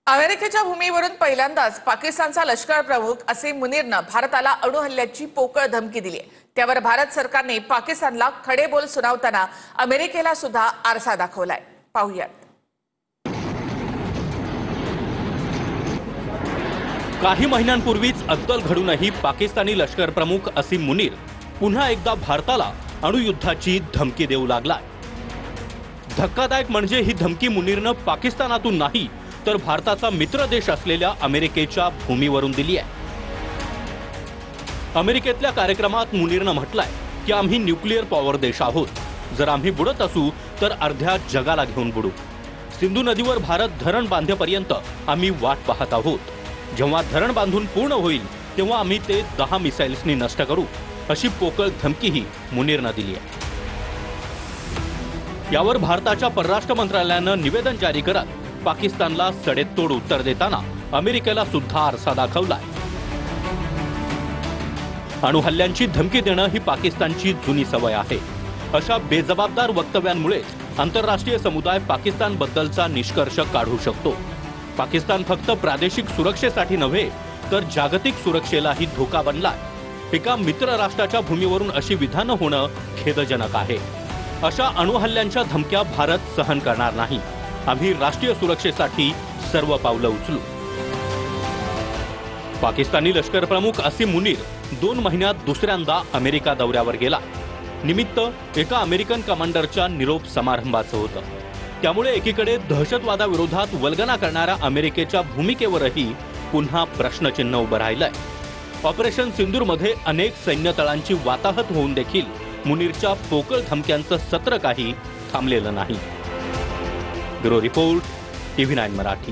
अमेरिकेच्या भूमीवरून पहिल्यांदाच पाकिस्तानचा लष्कर प्रमुख असीम मुनीरनं भारताला अणुहल्ल्याची पोकळ धमकी दिली आहे। त्यावर भारत सरकारने पाकिस्तानला खडे बोल सुनावताना अमेरिकेला सुद्धा आरसा दाखवलाय। पाहूयात। काही महिन्यांपूर्वीच अद्दल घडूनही पाकिस्तानी लष्कर प्रमुख असीम मुनीर पुन्हा एकदा भारताला अणुयुद्धाची धमकी देऊ लागलाय। धक्कादायक म्हणजे ही धमकी मुनीरनं पाकिस्तानातून नाही तर भारताचा मित्र देश असलेल्या अमेरिकेच्या भूमीवरून दिली आहे। अमेरिकेतल्या कार्यक्रमात मुनीरनं म्हटलंय की आम्ही न्यूक्लिअर पॉवर देश आहोत, जर आम्ही बुडत असू तर अर्ध्या जगाला घेऊन बुडू। सिंधू नदीवर भारत धरण बांधेपर्यंत आम्ही वाट पाहत आहोत। जेव्हा धरण बांधून पूर्ण होईल तेव्हा आम्ही ते 10 मिसाइल्सनी नष्ट करू, अशी पोकळ धमकीही मुनीरनं दिली आहे। यावर भारताच्या परराष्ट्र मंत्रालयानं निवेदन जारी करत पाकिस्तानला सडेतोड उत्तर देताना अमेरिकेला सुद्धा आरसा दाखवलाय। अणुहल्ल्यांची धमकी देणं ही पाकिस्तानची जुनी सवय आहे। अशा बेजबाबदार वक्तव्यांमुळे आंतरराष्ट्रीय समुदाय पाकिस्तानबद्दलचा निष्कर्ष काढू शकतो। पाकिस्तान फक्त प्रादेशिक सुरक्षेसाठी नव्हे तर जागतिक सुरक्षेलाही धोका बनलाय। एका मित्र राष्ट्राच्या भूमीवरून अशी विधानं होणं खेदजनक आहे। अशा अणुहल्ल्यांच्या धमक्या भारत सहन करणार नाही। आम्ही राष्ट्रीय सुरक्षेसाठी सर्व पावलं उचलू। पाकिस्तानी लष्कर प्रमुख असीम मुनीर 2 महिन्यात दुसऱ्यांदा अमेरिका दौऱ्यावर गेला। निमित्त एका अमेरिकन कमांडरच्या निरोप समारंभाचं होतं। त्यामुळे एकीकडे दहशतवादाविरोधात वल्गना करणाऱ्या अमेरिकेच्या भूमिकेवरही पुन्हा प्रश्नचिन्ह उभं राहिलंय। ऑपरेशन सिंदूरमध्ये अनेक सैन्य तळांची वाताहत होऊन देखील मुनीरच्या पोकळ धमक्यांचं सत्र काही थांबलेलं नाही। Bureau report, TV9 Marathi.